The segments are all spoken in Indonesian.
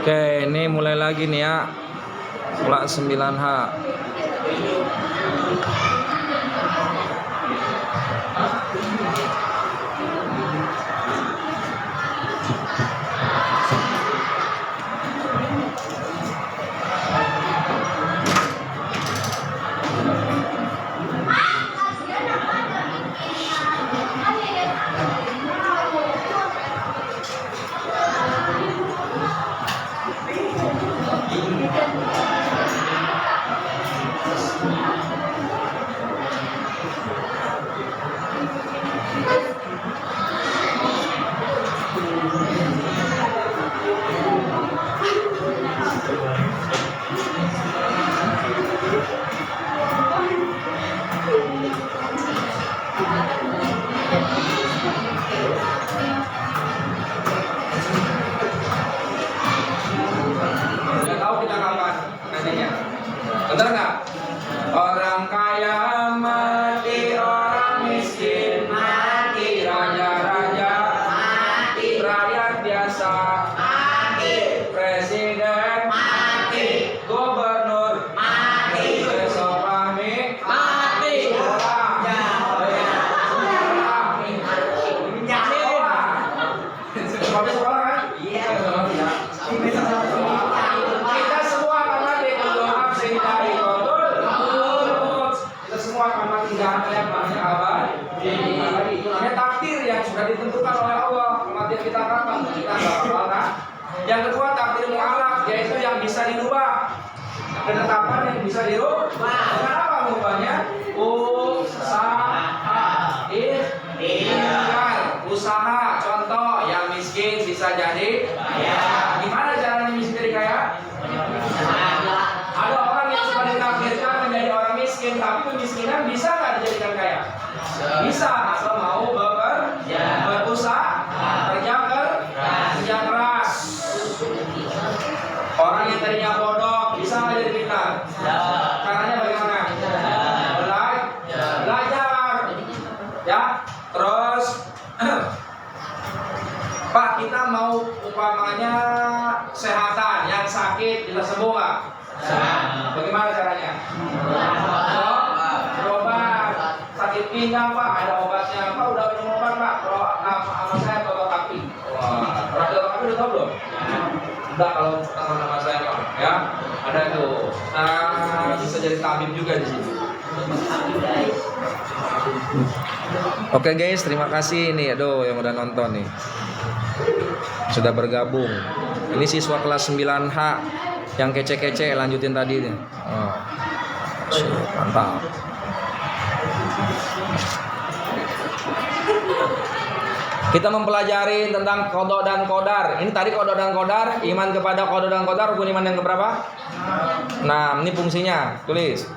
Oke, ini mulai lagi nih ya. Kelas 9H. Bener nggak? Orang kaya mati, orang miskin mati, raja-raja mati, rakyat biasa mati, presiden mati, gubernur mati, besok kami mati, sekolah kan? Iya. Kita semua akan mati kalau absen dari kita semua akan mati, nggak ada yang namanya abadi. Itu namanya takdir yang sudah ditentukan oleh Allah. Kematian kita kapan? Kita nggak bakal kan? Yang kedua takdir mu'alaf, yaitu yang bisa dirubah. Ketetapan yang bisa dirubah. Dengan apa rubahnya? Usaha. Contoh, yang miskin bisa jadi kaya. Gimana caranya miskin jadi kaya? Ada orang yang sudah ditakdirkan menjadi orang miskin, tapi kemiskinan bisa nggak dijadikan kaya? Bisa, asal mau berusaha, kerja keras. Orang yang tadinya bodoh bisa nggak jadi pintar? Caranya bagaimana? Belajar. Ya, terus Pak, kita mau umpamanya kesehatan, yang sakit bisa sembuh nggak? Bagaimana caranya? Berobat. Sakit pinggang Pak, ada obatnya Pak, udah minum obat Pak. Kalau nama saya Toto Kapi. Wah, Toto Kapi udah tahu belum? Udah, kalau nama saya Pak, ya ada itu. Nah, bisa jadi tabib juga di sini. Oke guys, terima kasih nih, aduh yang udah nonton nih, sudah bergabung. Ini siswa kelas 9H yang kece-kece, lanjutin tadi nih. Oh, mantap. Kita mempelajari tentang qada dan qadar. Ini tadi qada dan qadar, iman kepada qada dan qadar, rukun iman yang keberapa? Nah, ini fungsinya, tulis.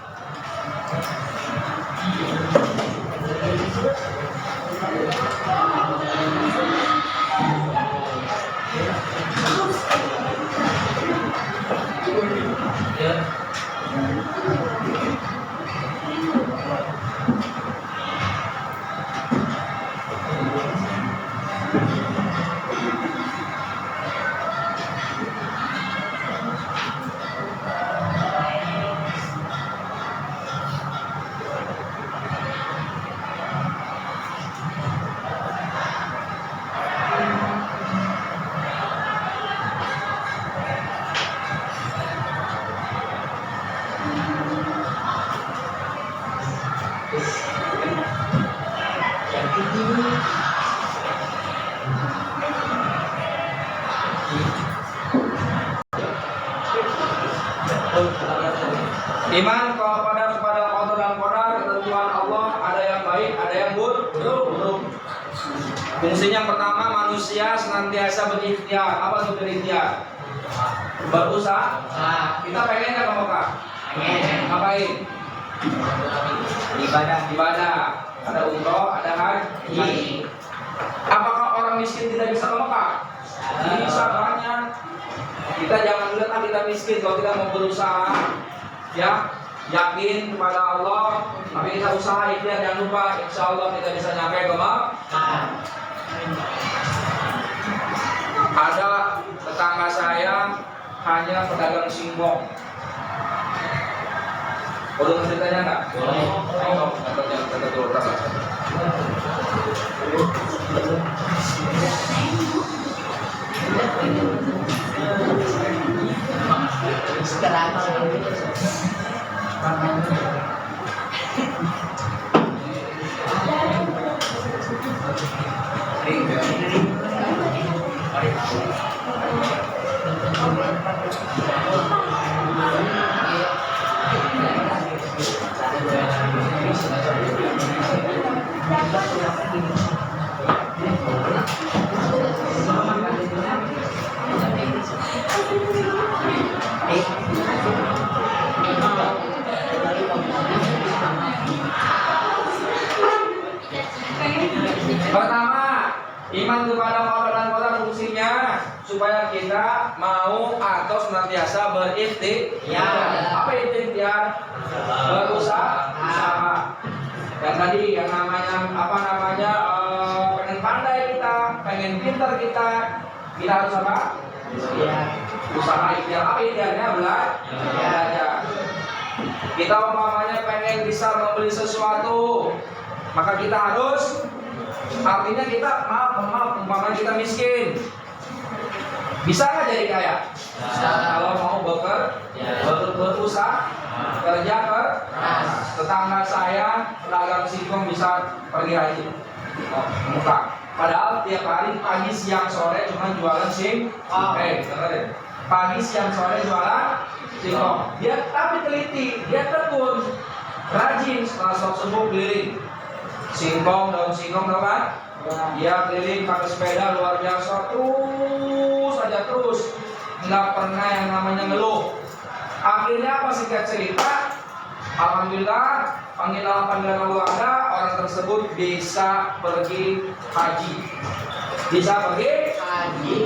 Iman kepada qada dan qadar, ketentuan Allah, ada yang baik, ada yang buruk. Fungsinya yang pertama, manusia senantiasa berikhtiar. Apa itu berikhtiar? Berusaha. Kita pengen nggak ke Mekah? Ngapain? Ibadah. Ada umroh, ada haji. Apakah orang miskin tidak bisa ke Mekah? Bisa, banyak. Kita jangan lihat kita miskin kalau kita mau berusaha. Ya, yakin kepada Allah, tapi kita usaha ikhtiar, jangan lupa, insya Allah kita bisa nyampe ke Mekah. Ada tetangga saya hanya pedagang singkong. Boleh ceritanya nggak? Ayo, kata dulu berapa? Pertama, iman kepada Allah dan Qadar fungsinya supaya kita mau atau senantiasa berikhtiar. Apa ikhtiar? Berusaha. Dan tadi yang namanya pengen pandai kita, pengen pintar kita harus apa? Usaha ikhtiar. Apa ikhtiarnya? Belajar. Kita umpamanya pengen bisa membeli sesuatu, maka kita harus, artinya kita maaf umpamanya kita miskin, bisa nggak jadi kaya? Kalau mau berusaha, kerja keras. Tetangga saya pedagang singkong bisa pergi haji muka, padahal tiap hari pagi siang sore cuma jualan singkong. Pagi siang sore jualan singkong. Dia tapi teliti, dia tekun, rajin. Setelah subuh keliling singkong, daun singkong, tahu kan? Dia keliling pakai sepeda luar biasa, terus nggak pernah yang namanya ngeluh. Akhirnya apa, singkat cerita, alhamdulillah panggilan Allah ada, orang tersebut bisa pergi haji.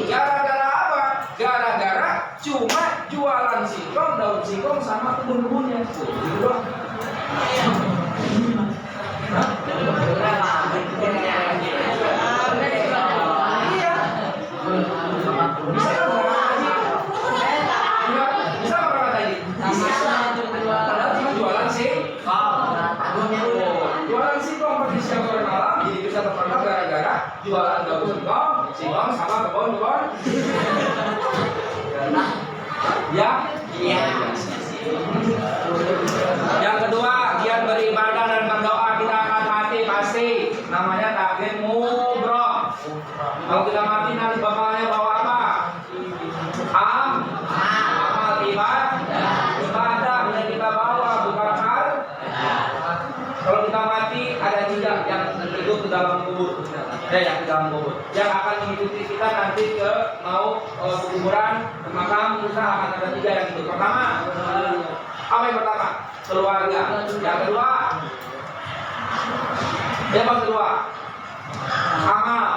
Gara-gara apa? Gara-gara cuma jualan singkong, daun singkong sama kebun-kebunnya. Jualan singkong pagi siang sore malam jadi bisa terkenal gara-gara jualan daun singkong sama kebun-kebun. Ya. Yang kedua, giat beribadah dan berdoa. Kita akan mati pasti, namanya takdir mubroh. Kalau kita mati nanti bapaknya bawa apa? Amal ibadah yang kita bawa, bukan hal. Kalau kita mati ada tiga yang hidup ke dalam kubur, yang di dalam kubur, yang akan mengikuti kita nanti ke kuburan, ke makam kita akan ada tiga yang hidup. Pertama, apa yang pertama? Keluarga. Yang kedua, amal.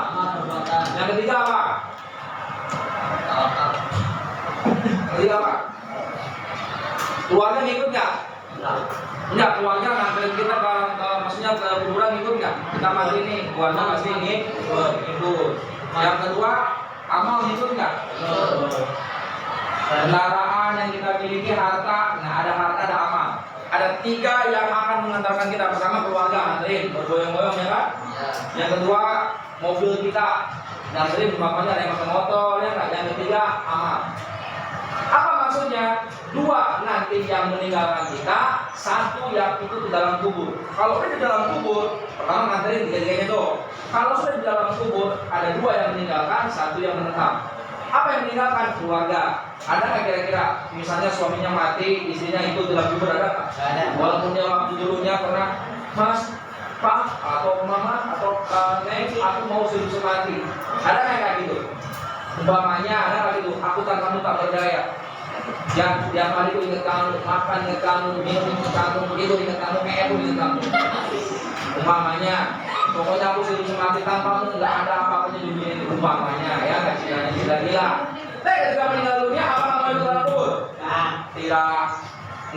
Yang ketiga apa? Keluarga ngikut nggak? Enggak, keluarga nganterin kita maksudnya ke kuburan ngikut nggak? Kita mati nih, keluarga pasti ngikut. Yang kedua, amal ngikut nggak? Kendaraan yang kita miliki, harta, nah ada harta, ada amal. Ada tiga yang akan mengantarkan kita. Pertama keluarga nganterin, berboyong-boyong ya kan? Yang kedua mobil kita nganterin, bapaknya ada yang pakai motor ya kan? Yang ketiga amal. Apa maksudnya? Dua nanti yang meninggalkan kita, satu yang ikut di dalam kubur. Kalau di dalam kubur, pertama nganterin tiga-tiganya tuh. Kalau sudah di dalam kubur, ada dua yang meninggalkan, satu yang menetap. Apa yang meninggalkan? Keluarga. Ada nggak kira-kira? Misalnya suaminya mati, istrinya ikut dalam kubur, ada nggak? Ada. Walaupun dia waktu dulunya pernah, Mas, Pak, atau Mama, atau Neng, aku mau suruh mati. Ada nggak kayak gitu? Umpamanya ada nggak gitu? Aku kamu tak berdaya. Yang tiap hari itu ingat kamu, makan ingat kamu, minum ingat kamu, tidur ingat kamu, kayak ingat kamu. Umpamanya, pokoknya aku suruh mati tanpamu, nggak ada apa-apanya di dunia ini. Umpamanya, ya nggak sudah gila. Tapi ketika meninggal dunia, apa kamu itu dalam kubur? Tidak,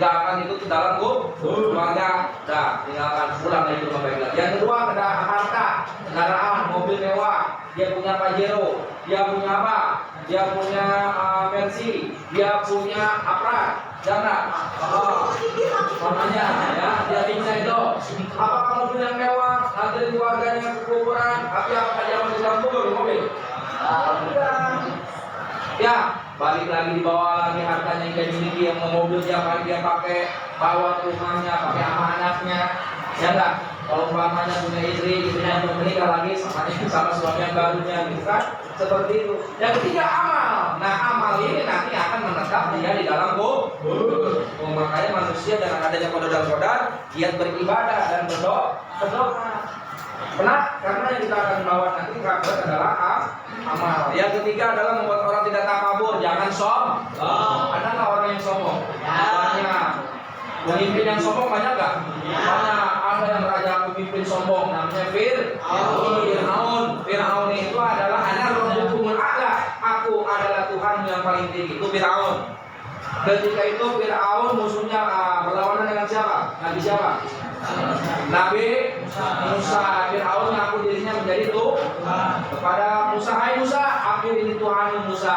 nggak akan ikut ke dalam keluarga. Dah, tinggalkan pulang dari rumah baik. Yang kedua, ada harta, kendaraan, mobil mewah. dia punya Pajero, dia punya apa? Dia punya Mercy, dia punya apa? Jangan, makanya ya dia punya itu. Apakah mobil yang mewah, nanti keluarganya kekuburan, tapi apakah dia masih dalam kubur mobil? Ya, balik lagi dibawa lagi hartanya yang dia miliki, yang mau mobil tiap hari dia pakai, bawa ke rumahnya, pakai sama anaknya, ya enggak? Kalau umpamanya punya istri, istrinya belum menikah lagi sama suami yang barunya, gitu kan? Seperti itu. Yang ketiga amal. Nah amal ini nanti akan menetap dia di dalam kubur. Makanya manusia dengan adanya kodar-kodar, giat beribadah dan berdoa. Kenapa? Karena yang kita akan bawa nanti kabar adalah amal. Yang ketiga adalah membuat orang tidak takabur, jangan sombong. Ada nggak orang yang sombong? Banyak. Pemimpin yang sombong banyak nggak? Banyak. Ada yang raja pemimpin sombong, namanya Fir'aun. Fir'aun itu adalah ana rabbukumul a'la. Aku adalah Tuhan yang paling tinggi. Itu Fir'aun. Ketika itu Fir'aun musuhnya berlawanan dengan siapa? Nabi siapa? Nabi Musa. Fir'aun mengaku dirinya menjadi Tuhan kepada Musa. Hai Musa, aku ini Tuhan Musa.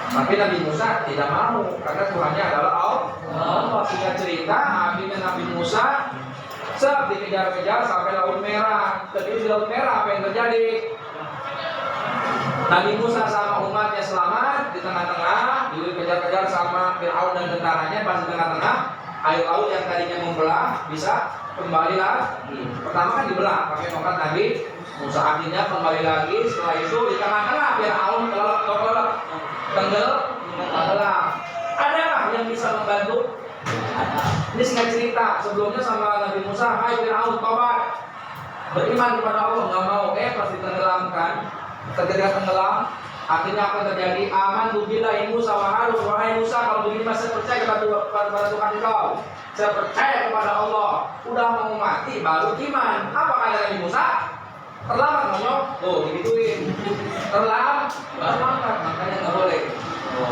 Tapi Nabi Musa tidak mau karena Tuhannya adalah Allah. Sehingga cerita akhirnya Nabi Musa dikejar-kejar sampai Laut Merah. Ketika di Laut Merah apa yang terjadi? Nabi Musa sama umatnya selamat di tengah-tengah, dikejar-kejar sama Fir'aun dan tentaranya. Pas di tengah-tengah, air laut yang tadinya membelah bisa kembali lagi. Pertama kan dibelah pakai tongkat Nabi Musa, akhirnya kembali lagi. Setelah itu di tengah-tengah Fir'aun tenggelam. Adakah yang bisa membantu? Ini singkat cerita. Sebelumnya sama Nabi Musa, hai Fir'aun, tobat, beriman kepada Allah, nggak mau. Pas ditenggelamkan, ketika tenggelam, akhirnya apa yang terjadi? Aman billahi Musa wa Harun. Wahai Musa, kalau begini saya percaya kepada Tuhan engkau. Saya percaya kepada Allah. Udah mau mati baru iman. Apa kata Nabi Musa? Terlambat ngomong. Digituin. Terlambat, makanya nggak boleh.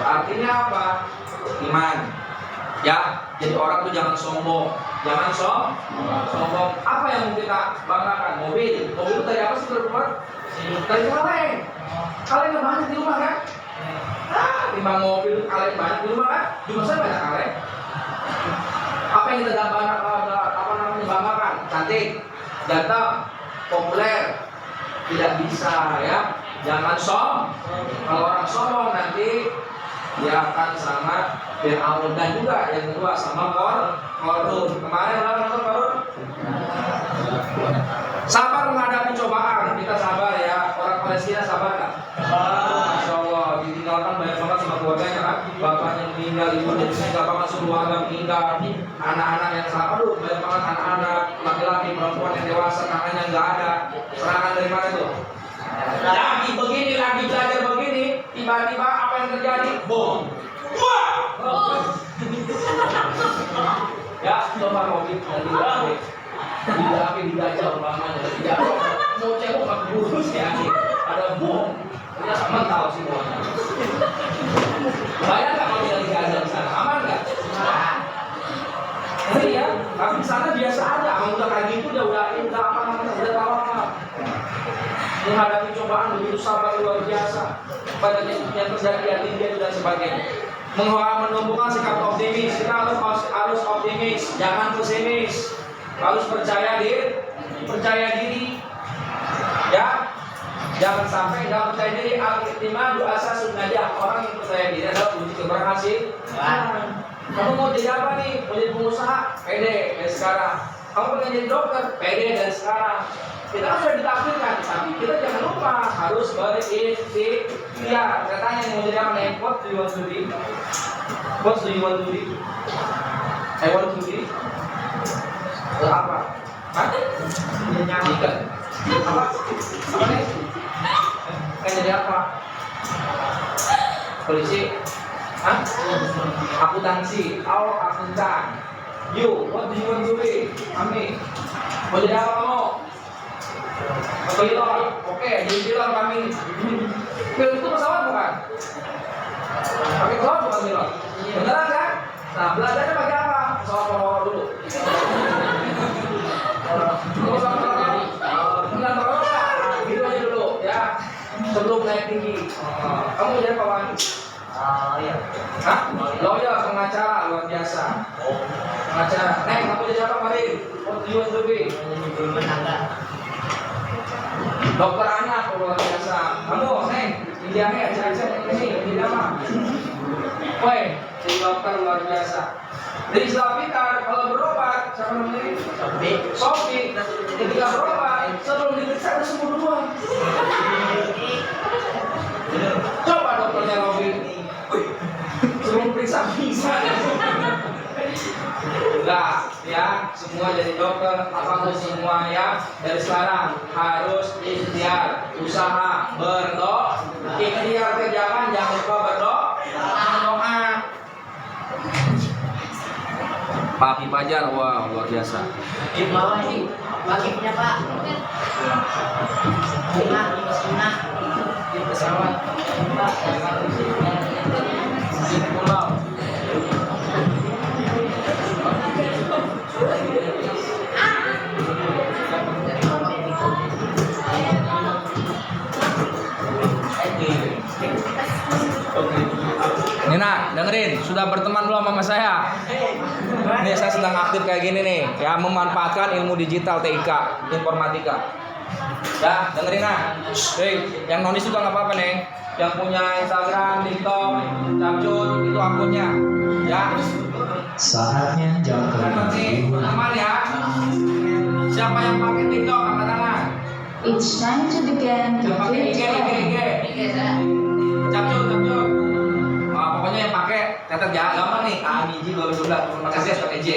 Artinya apa? Iman. Ya, jadi orang tuh jangan sombong. Jangan sombong. Apa yang mau kita banggakan? Mobil. Mobil itu dari apa sih berkeluar? Dari kaleng. Kalengnya banyak di rumah kan? Timbang mobil kaleng banyak di rumah kan? Di rumah saya banyak kaleng. Apa yang kita banggakan? Cantik, ganteng, populer. Tidak bisa ya. Jangan sombong. Kalau orang sombong nanti dia akan sama Fir'aun, dan juga yang kedua sama Qarun. Kemarin nonton Qarun. Sabar menghadapi cobaan. Kita sabar ya. Orang Palestina sabar nggak? Masya Allah. Ditinggalkan banyak banget sama keluarganya kan. Bapaknya meninggal, ibunya meninggal, bahkan keluarga meninggal, anak-anak yang sama. Aduh, banyak banget anak-anak, laki-laki, perempuan yang dewasa, kakaknya nggak ada. Serangan dari mana tuh? Lagi begini, lagi belajar begini, tiba-tiba apa yang terjadi? Bom. Ya, coba mobil di gajah umpamanya, mau cewek nggak burus ya, ada bom, dia sama tahu semuanya. Bayang nggak kalau kita di gajah di sana, aman nggak? Iya, tapi di sana biasa aja, udah kayak gitu, udah apa namanya, udah tahu apa. Menghadapi cobaan begitu sabar luar biasa, banyak yang terjadi dia dan sebagainya. Menumbuhkan sikap optimis. Kita harus optimis, jangan pesimis. Harus percaya diri. Ya, jangan sampai nggak percaya diri. Al-i'timadu asasun najah. Orang yang percaya diri adalah kunci keberhasilan. Kamu mau jadi apa nih? Mau jadi pengusaha? Pede dari sekarang. Kamu pengen jadi dokter? Pede dari sekarang. Kita kan sudah ditakdirkan, tapi kita jangan lupa harus berikhtiar. Katanya yang mau jadi apa nih? What do you want to be? What do you want to be? I want to be apa? Nyanyikan. Apa? Apa nih? Kan jadi apa? Polisi? Akuntansi? Akuntan? You, what do you want to be? Kami mau jadi apa kamu? Pilot, oke, jadi pilot kami. Pilot itu pesawat bukan? Pakai pesawat bukan pilot? Beneran kan? Nah, belajarnya pakai apa? Pesawat perokok dulu. Pesawat perokok, enggak perokok, gitu aja dulu. sebelum naik tinggi. Kamu jadi apa lagi? Iya. Hah? Lawyer, pengacara, luar biasa. Pengacara. Neng, kamu jadi apa kemarin? What do you want to be? Dokter anak, luar biasa. Kamu, Neng, idealnya cari-cari ini, ini apa? Woi, jadi dokter luar biasa. Jadi setelah Peter, kalau berobat, siapa namanya? Sophie. Ketika berobat, sebelum diperiksa ada semua duluan. Coba dokternya Robi. Sebelum periksa bisa. Enggak, ya, semua jadi dokter, apapun semua ya, dari sekarang harus ikhtiar, usaha, berdoa, ikhtiar kerjakan, jangan lupa berdoa. Pak Pipajar, wah luar biasa. Di bawah ini, bagiannya Pak. Di pesawat, Pak. Di pulau. Nina, dengerin, sudah berteman belum sama saya? Nih saya sedang aktif kayak gini nih, ya memanfaatkan ilmu digital TIK, informatika. Ya, dengerin nah. Hei, yang nonis juga nggak apa-apa nih. Yang punya Instagram, TikTok, Capcut, itu akunnya. Ya. Saatnya jam Nanti teman ya. Siapa yang pakai TikTok angkat tangan? It's time to begin the Yang pakai IG. Capcut. Pokoknya yang pakai catat ya, gampang nih. Biji 2012, terima kasih ya EJ.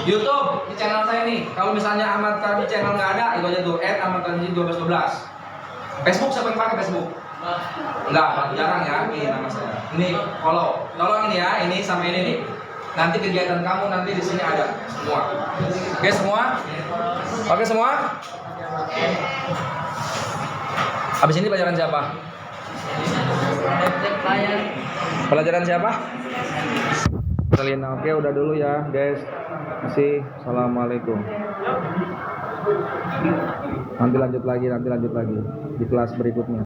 YouTube di channel saya nih. Kalau misalnya Ahmad Kardi channel nggak ada, itu aja tuh Ahmad Kardi 1212. Facebook siapa yang pakai Facebook? Enggak, jarang ya. Ini nama saya. Ini follow. Tolong ini ya, ini sama ini nih. Nanti kegiatan kamu nanti di sini ada semua. Oke semua? Oke semua? Habis ini pelajaran siapa? Pelajaran siapa? Selina. Oke, udah dulu ya, guys. Masih. Assalamualaikum. Nanti lanjut lagi di kelas berikutnya.